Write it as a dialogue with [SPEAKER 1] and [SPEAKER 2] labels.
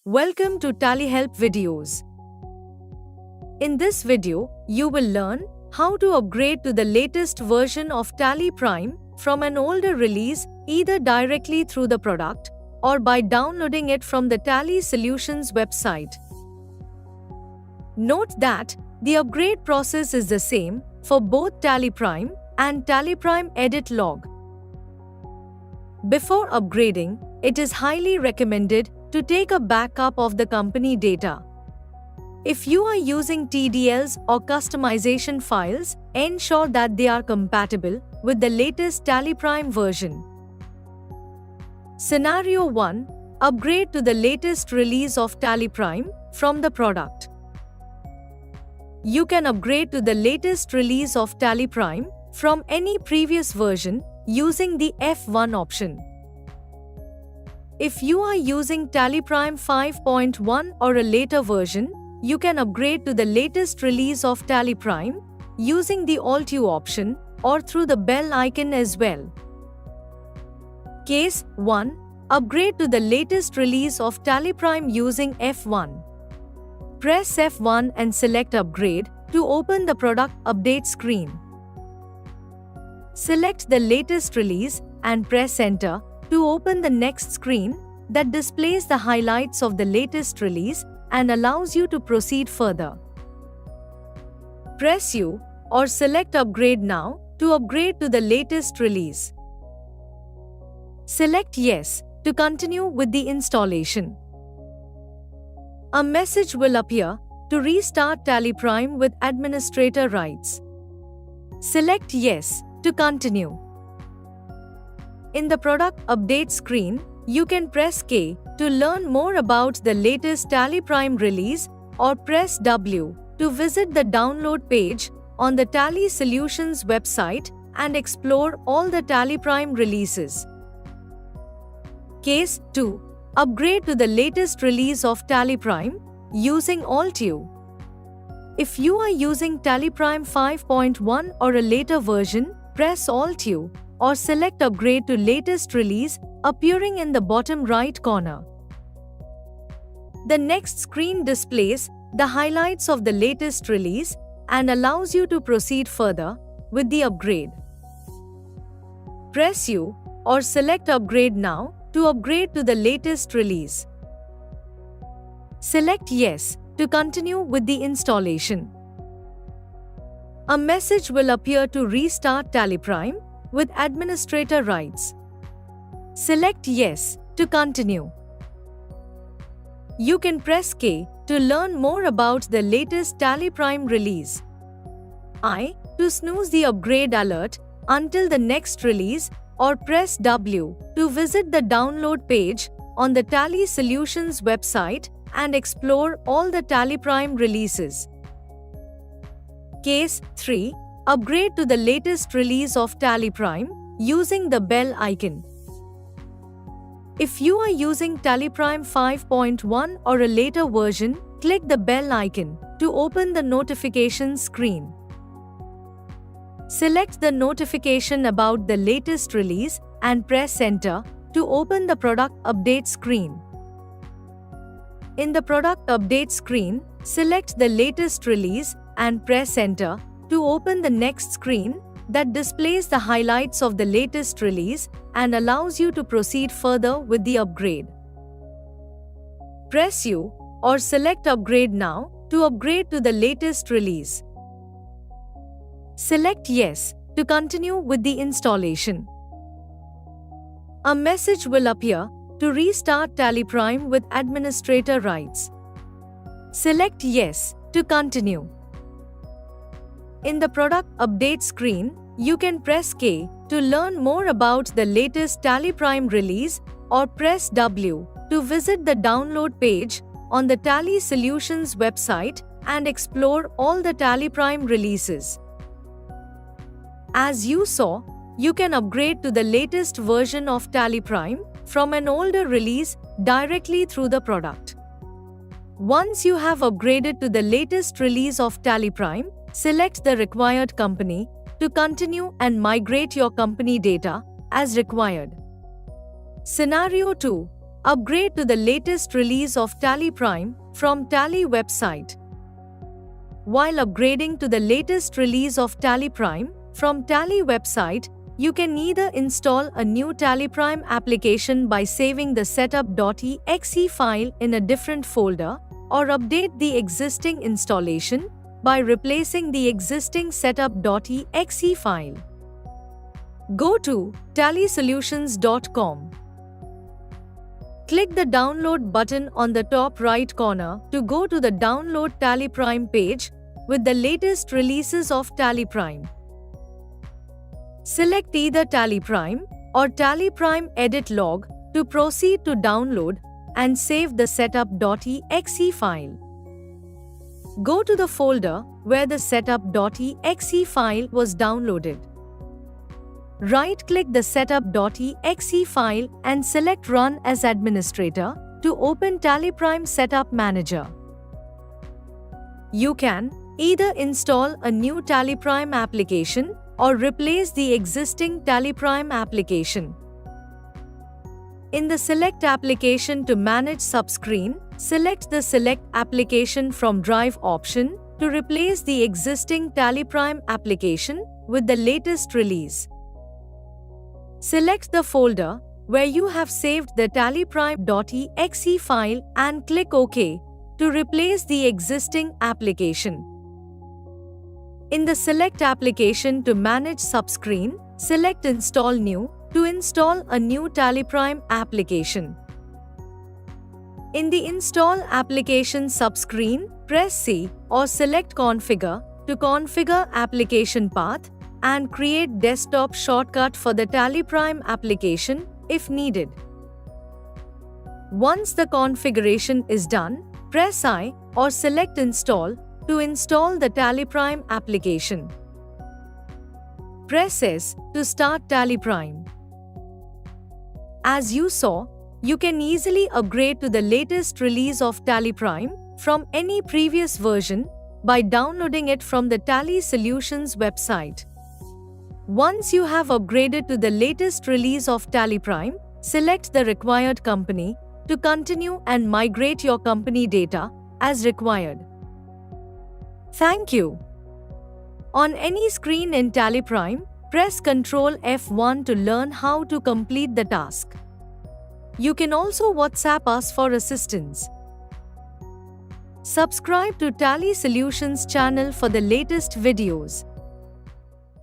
[SPEAKER 1] Welcome to Tally Help videos. In this video, you will learn how to upgrade to the latest version of Tally Prime from an older release either directly through the product or by downloading it from the Tally Solutions website. Note that the upgrade process is the same for both Tally Prime and Tally Prime Edit Log. Before upgrading, it is highly recommended to take a backup of the company data. If you are using TDLs or customization files, ensure that they are compatible with the latest Tally Prime version. Scenario 1. Upgrade to the latest release of Tally Prime from the product. You can upgrade to the latest release of Tally Prime from any previous version using the F1 option. If you are using Tally Prime 5.1 or a later version, you can upgrade to the latest release of Tally Prime using the Alt U option or through the bell icon as well. Case 1. Upgrade to the latest release of Tally Prime using F1. Press F1 and select Upgrade to open the product update screen. Select the latest release and press Enter to open the next screen that displays the highlights of the latest release and allows you to proceed further. Press U or select Upgrade Now to upgrade to the latest release. Select Yes to continue with the installation. A message will appear to restart Tally Prime with administrator rights. Select Yes to continue. In the product update screen, you can press K to learn more about the latest Tally Prime release or press W to visit the download page on the Tally Solutions website and explore all the Tally Prime releases. Case 2. Upgrade to the latest release of Tally Prime using Alt U. If you are using Tally Prime 5.1 or a later version, press Alt U or select Upgrade to latest release appearing in the bottom right corner. The next screen displays the highlights of the latest release and allows you to proceed further with the upgrade. Press U or select Upgrade Now to upgrade to the latest release. Select Yes to continue with the installation. A message will appear to restart Tally Prime with administrator rights. Select Yes to continue. You can press K to learn more about the latest Tally Prime release. I to snooze the upgrade alert until the next release, or press W to visit the download page on the Tally Solutions website and explore all the Tally Prime releases. Case 3. Upgrade to the latest release of Tally Prime using the bell icon. If you are using Tally Prime 5.1 or a later version, click the bell icon to open the notification screen. Select the notification about the latest release and press Enter to open the product update screen. In the product update screen, select the latest release and press Enter to open the next screen that displays the highlights of the latest release and allows you to proceed further with the upgrade. Press U or select Upgrade Now to upgrade to the latest release. Select Yes to continue with the installation. A message will appear to restart Tally Prime with administrator rights. Select Yes to continue. In the product update screen, you can press K to learn more about the latest Tally Prime release or press W to visit the download page on the Tally Solutions website and explore all the Tally Prime releases. As you saw, you can upgrade to the latest version of Tally Prime from an older release directly through the product. Once you have upgraded to the latest release of Tally Prime, select the required company to continue and migrate your company data as required. Scenario 2. Upgrade to the latest release of Tally Prime from Tally website. While upgrading to the latest release of Tally Prime from Tally website, you can either install a new Tally Prime application by saving the setup.exe file in a different folder, or update the existing installation by replacing the existing setup.exe file. Go to tallysolutions.com. Click the download button on the top right corner to go to the Download Tally Prime page with the latest releases of Tally Prime. Select either Tally Prime or Tally Prime Edit Log to proceed to download and save the setup.exe file. Go to the folder where the setup.exe file was downloaded. Right-click the setup.exe file and select Run as Administrator to open Tally Prime Setup Manager. You can either install a new Tally Prime application or replace the existing Tally Prime application. In the Select Application to manage subscreen, select the Select Application from Drive option to replace the existing Tally Prime application with the latest release. Select the folder where you have saved the tallyprime.exe file and click OK to replace the existing application. In the Select Application to manage subscreen, select Install New to install a new Tally Prime application. In the Install Application subscreen, press C or select Configure to configure application path and create desktop shortcut for the Tally Prime application if needed. Once the configuration is done, press I or select Install to install the Tally Prime application. Press S to start Tally Prime. As you saw, you can easily upgrade to the latest release of Tally Prime from any previous version by downloading it from the Tally Solutions website. Once you have upgraded to the latest release of Tally Prime, select the required company to continue and migrate your company data as required. Thank you. On any screen in Tally Prime, press Ctrl F1 to learn how to complete the task. You can also WhatsApp us for assistance. Subscribe to Tally Solutions channel for the latest videos.